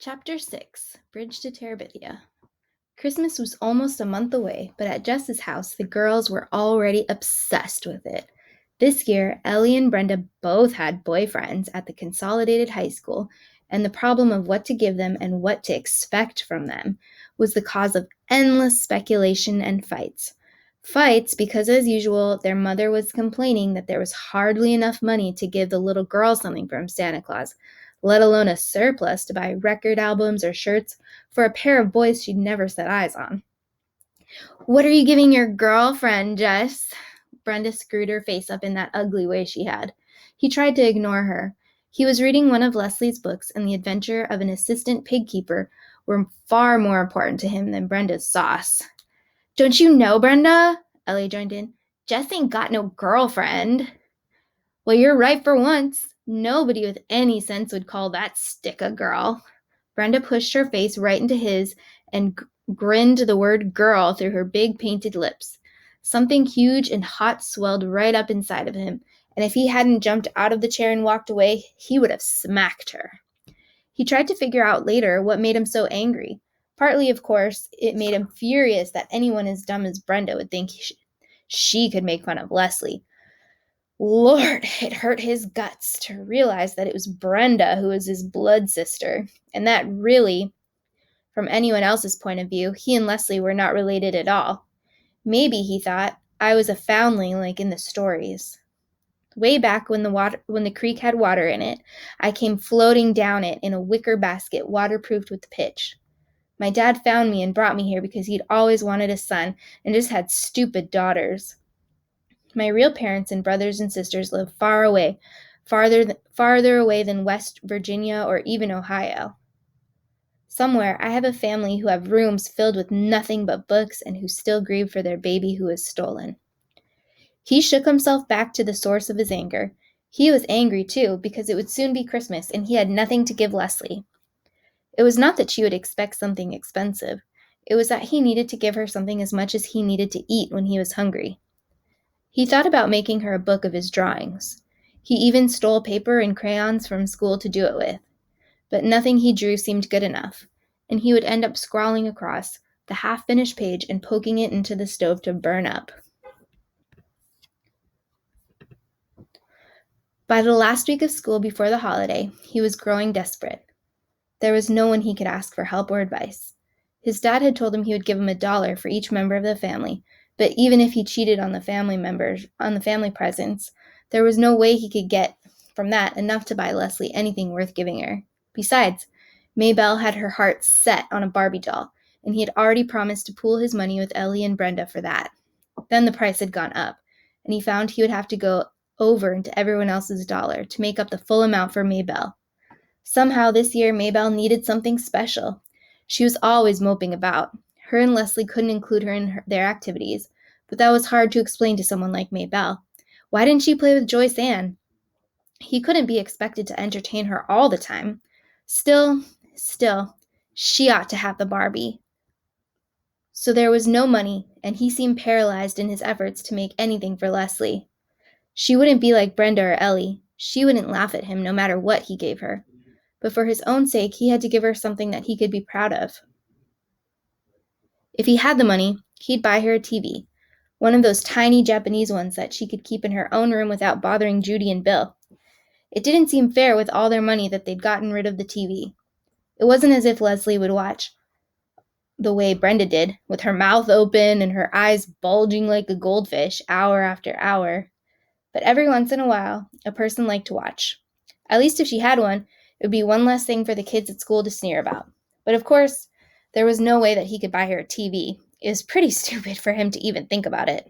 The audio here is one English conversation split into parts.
Chapter 6 Bridge to Terabithia. Christmas was almost a month away, but at Jess's house, the girls were already obsessed with it. This year, Ellie and Brenda both had boyfriends at the consolidated high school, and the problem of what to give them and what to expect from them was the cause of endless speculation and fights. Fights because, as usual, their mother was complaining that there was hardly enough money to give the little girl something from Santa Claus, let alone a surplus to buy record albums or shirts for a pair of boys she'd never set eyes on. "What are you giving your girlfriend, Jess?" Brenda screwed her face up in that ugly way she had. He tried to ignore her. He was reading one of Leslie's books, and the adventure of an assistant pig keeper were far more important to him than Brenda's sauce. "Don't you know, Brenda?" Ellie joined in. "Jess ain't got no girlfriend." "Well, you're right for once. Nobody with any sense would call that stick a girl." Brenda pushed her face right into his and grinned the word girl through her big painted lips. Something huge and hot swelled right up inside of him, and if he hadn't jumped out of the chair and walked away, he would have smacked her. He tried to figure out later what made him so angry. Partly, of course, it made him furious that anyone as dumb as Brenda would think she could make fun of Leslie. Lord, it hurt his guts to realize that it was Brenda who was his blood sister, and that really, from anyone else's point of view, he and Leslie were not related at all. Maybe, he thought, I was a foundling like in the stories. Way back when the creek had water in it, I came floating down it in a wicker basket waterproofed with pitch. My dad found me and brought me here because he'd always wanted a son and just had stupid daughters. My real parents and brothers and sisters live far away, farther away than West Virginia or even Ohio. Somewhere, I have a family who have rooms filled with nothing but books and who still grieve for their baby who was stolen. He shook himself back to the source of his anger. He was angry, too, because it would soon be Christmas and he had nothing to give Leslie. It was not that she would expect something expensive. It was that he needed to give her something as much as he needed to eat when he was hungry. He thought about making her a book of his drawings. He even stole paper and crayons from school to do it with. But nothing he drew seemed good enough, and he would end up scrawling across the half-finished page and poking it into the stove to burn up. By the last week of school before the holiday, he was growing desperate. There was no one he could ask for help or advice. His dad had told him he would give him $1 for each member of the family, but even if he cheated on the family presents, there was no way he could get from that enough to buy Leslie anything worth giving her. Besides, Maybelle had her heart set on a Barbie doll, and he had already promised to pool his money with Ellie and Brenda for that. Then the price had gone up, and he found he would have to go over into everyone else's dollar to make up the full amount for Maybelle. Somehow this year Maybelle needed something special. She was always moping about. Her and Leslie couldn't include her in their activities, but that was hard to explain to someone like Maybelle. Why didn't she play with Joyce Ann? He couldn't be expected to entertain her all the time. Still, she ought to have the Barbie. So there was no money, and he seemed paralyzed in his efforts to make anything for Leslie. She wouldn't be like Brenda or Ellie. She wouldn't laugh at him no matter what he gave her. But for his own sake, he had to give her something that he could be proud of. If he had the money, he'd buy her a TV, one of those tiny Japanese ones that she could keep in her own room without bothering Judy and Bill. It didn't seem fair with all their money that they'd gotten rid of the TV. It wasn't as if Leslie would watch the way Brenda did, with her mouth open and her eyes bulging like a goldfish, hour after hour. But every once in a while, a person liked to watch. At least if she had one, it would be one less thing for the kids at school to sneer about. But of course, there was no way that he could buy her a TV. It was pretty stupid for him to even think about it.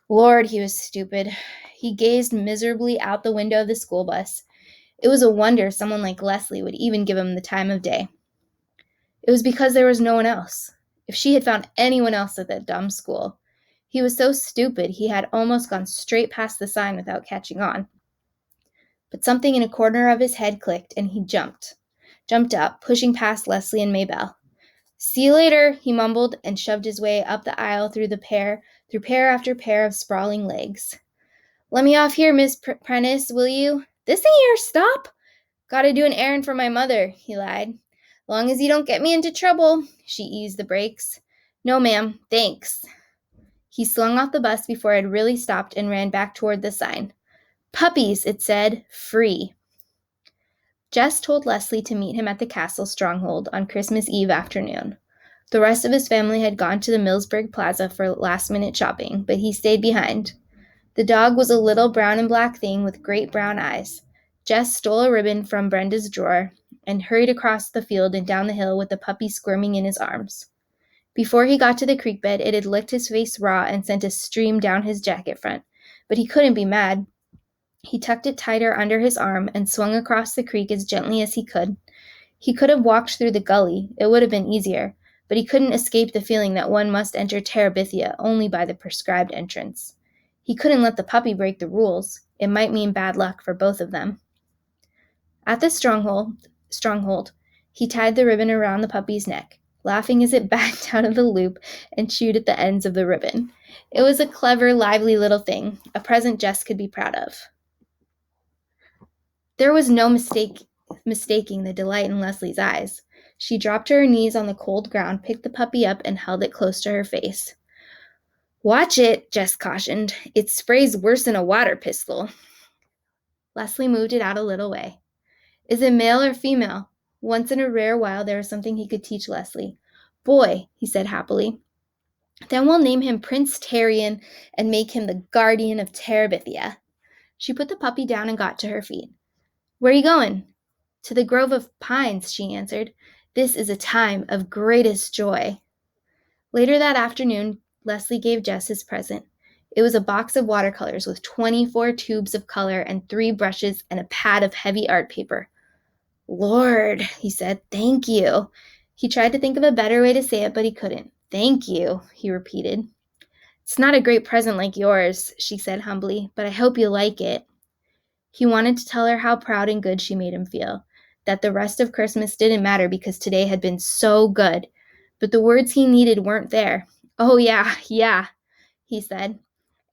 Lord, he was stupid. He gazed miserably out the window of the school bus. It was a wonder someone like Leslie would even give him the time of day. It was because there was no one else. If she had found anyone else at that dumb school, he was so stupid he had almost gone straight past the sign without catching on. But something in a corner of his head clicked, and he jumped up, pushing past Leslie and Maybelle. "See you later," he mumbled, and shoved his way up the aisle through pair after pair of sprawling legs. "Let me off here, Miss Prentice, will you?" "This ain't your stop." Gotta do an errand for my mother, he lied. Long as you don't get me into trouble, she eased the brakes. No, ma'am, thanks. He swung off the bus before it had really stopped and ran back toward the sign. Puppies, it said, free. Jess told Leslie to meet him at the castle stronghold on Christmas Eve afternoon. The rest of his family had gone to the Millsburg Plaza for last-minute shopping, but he stayed behind. The dog was a little brown and black thing with great brown eyes. Jess stole a ribbon from Brenda's drawer and hurried across the field and down the hill with the puppy squirming in his arms. Before he got to the creek bed, it had licked his face raw and sent a stream down his jacket front, but he couldn't be mad. He tucked it tighter under his arm and swung across the creek as gently as he could. He could have walked through the gully. It would have been easier, but he couldn't escape the feeling that one must enter Terabithia only by the prescribed entrance. He couldn't let the puppy break the rules. It might mean bad luck for both of them. At the stronghold, he tied the ribbon around the puppy's neck, laughing as it backed out of the loop and chewed at the ends of the ribbon. It was a clever, lively little thing, a present Jess could be proud of. There was no mistaking the delight in Leslie's eyes. She dropped to her knees on the cold ground, picked the puppy up, and held it close to her face. Watch it, Jess cautioned. It sprays worse than a water pistol. Leslie moved it out a little way. Is it male or female? Once in a rare while, there was something he could teach Leslie. Boy, he said happily. Then we'll name him Prince Terrian and make him the guardian of Terabithia. She put the puppy down and got to her feet. Where are you going? To the grove of pines, she answered. This is a time of greatest joy. Later that afternoon, Leslie gave Jess his present. It was a box of watercolors with 24 tubes of color and 3 brushes and a pad of heavy art paper. Lord, he said, thank you. He tried to think of a better way to say it, but he couldn't. Thank you, he repeated. It's not a great present like yours, she said humbly, but I hope you like it. He wanted to tell her how proud and good she made him feel, that the rest of Christmas didn't matter because today had been so good, but the words he needed weren't there. Oh, yeah, he said,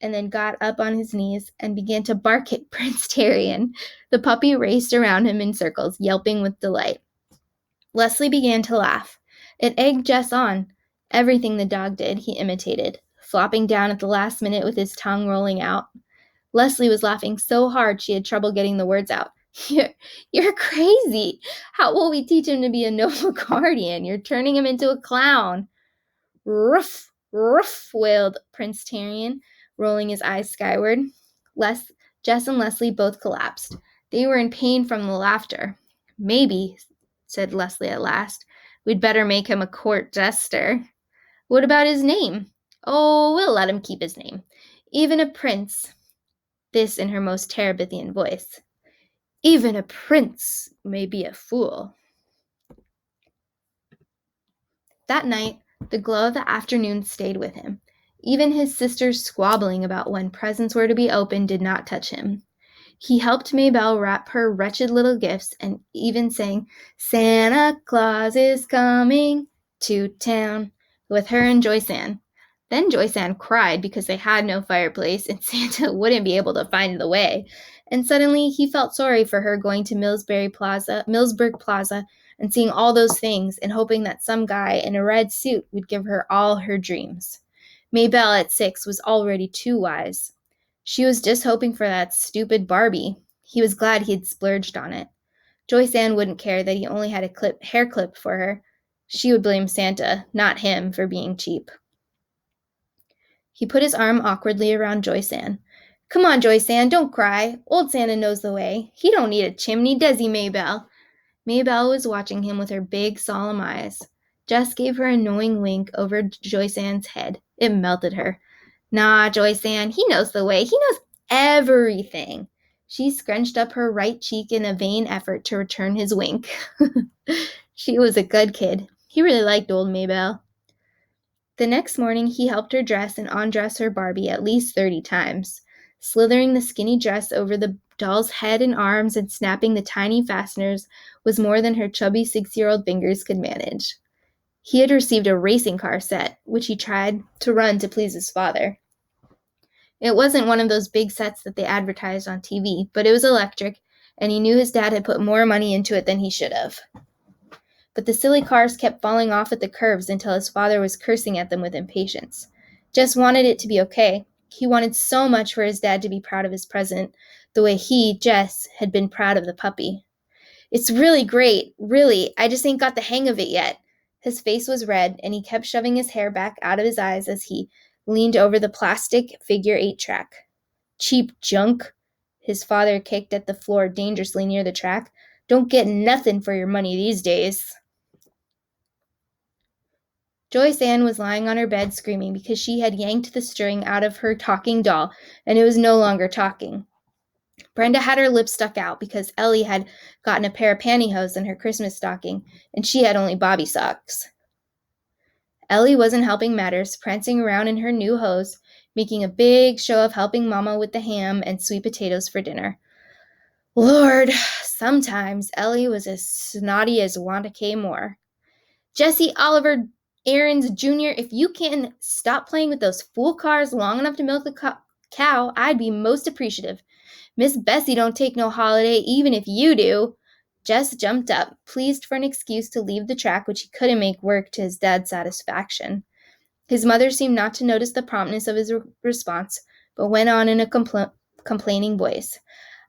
and then got up on his knees and began to bark at Prince Terrian. The puppy raced around him in circles, yelping with delight. Leslie began to laugh. It egged Jess on. Everything the dog did, he imitated, flopping down at the last minute with his tongue rolling out. Leslie was laughing so hard she had trouble getting the words out. You're crazy. How will we teach him to be a noble guardian? You're turning him into a clown. Ruff, ruff, wailed Prince Terrian, rolling his eyes skyward. Jess and Leslie both collapsed. They were in pain from the laughter. Maybe, said Leslie at last, we'd better make him a court jester. What about his name? Oh, we'll let him keep his name. Even a prince. This in her most Terabithian voice. Even a prince may be a fool. That night, the glow of the afternoon stayed with him. Even his sister's squabbling about when presents were to be opened did not touch him. He helped Maybelle wrap her wretched little gifts and even sang, Santa Claus is coming to town, with her and Joyce Ann. Then Joyce Ann cried because they had no fireplace and Santa wouldn't be able to find the way. And suddenly he felt sorry for her going to Millsburg Plaza and seeing all those things and hoping that some guy in a red suit would give her all her dreams. Maybelle at 6 was already too wise. She was just hoping for that stupid Barbie. He was glad he had splurged on it. Joyce Ann wouldn't care that he only had a hair clip for her. She would blame Santa, not him, for being cheap. He put his arm awkwardly around Joyce Ann. Come on, Joyce Ann, don't cry. Old Santa knows the way. He don't need a chimney, does he, Maybelle? Maybelle was watching him with her big, solemn eyes. Jess gave her a knowing wink over Joyce Ann's head. It melted her. Nah, Joyce Ann, he knows the way. He knows everything. She scrunched up her right cheek in a vain effort to return his wink. She was a good kid. He really liked old Maybelle. The next morning, he helped her dress and undress her Barbie at least 30 times, slithering the skinny dress over the doll's head and arms and snapping the tiny fasteners was more than her chubby 6-year-old fingers could manage. He had received a racing car set, which he tried to run to please his father. It wasn't one of those big sets that they advertised on TV, but it was electric, and he knew his dad had put more money into it than he should have. But the silly cars kept falling off at the curves until his father was cursing at them with impatience. Jess wanted it to be okay. He wanted so much for his dad to be proud of his present, the way he, Jess, had been proud of the puppy. It's really great, really. I just ain't got the hang of it yet. His face was red, and he kept shoving his hair back out of his eyes as he leaned over the plastic figure-8 track. Cheap junk. His father kicked at the floor dangerously near the track. Don't get nothing for your money these days. Joyce Ann was lying on her bed screaming because she had yanked the string out of her talking doll, and it was no longer talking. Brenda had her lips stuck out because Ellie had gotten a pair of pantyhose in her Christmas stocking, and she had only bobby socks. Ellie wasn't helping matters, prancing around in her new hose, making a big show of helping Mama with the ham and sweet potatoes for dinner. Lord, sometimes Ellie was as snotty as Wanda K. Moore. Jesse Oliver Aarons Jr., if you can stop playing with those fool cars long enough to milk the cow, I'd be most appreciative. Miss Bessie don't take no holiday, even if you do. Jess jumped up, pleased for an excuse to leave the track which he couldn't make work to his dad's satisfaction. His mother seemed not to notice the promptness of his response, but went on in a complaining voice.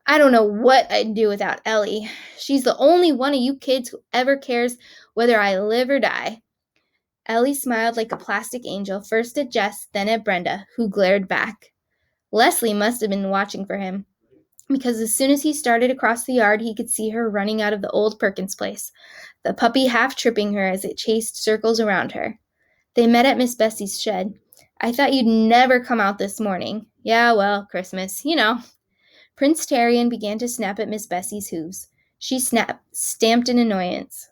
I don't know what I'd do without Ellie. She's the only one of you kids who ever cares whether I live or die. Ellie smiled like a plastic angel, first at Jess, then at Brenda, who glared back. Leslie must have been watching for him, because as soon as he started across the yard, he could see her running out of the old Perkins place, the puppy half tripping her as it chased circles around her. They met at Miss Bessie's shed. I thought you'd never come out this morning. Yeah, well, Christmas, you know. Prince Terrian began to snap at Miss Bessie's hooves. She stamped in annoyance.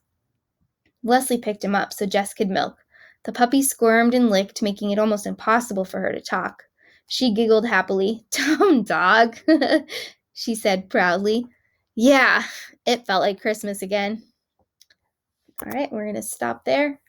Leslie picked him up so Jess could milk. The puppy squirmed and licked, making it almost impossible for her to talk. She giggled happily. Dumb dog, she said proudly. Yeah, it felt like Christmas again. All right, we're going to stop there.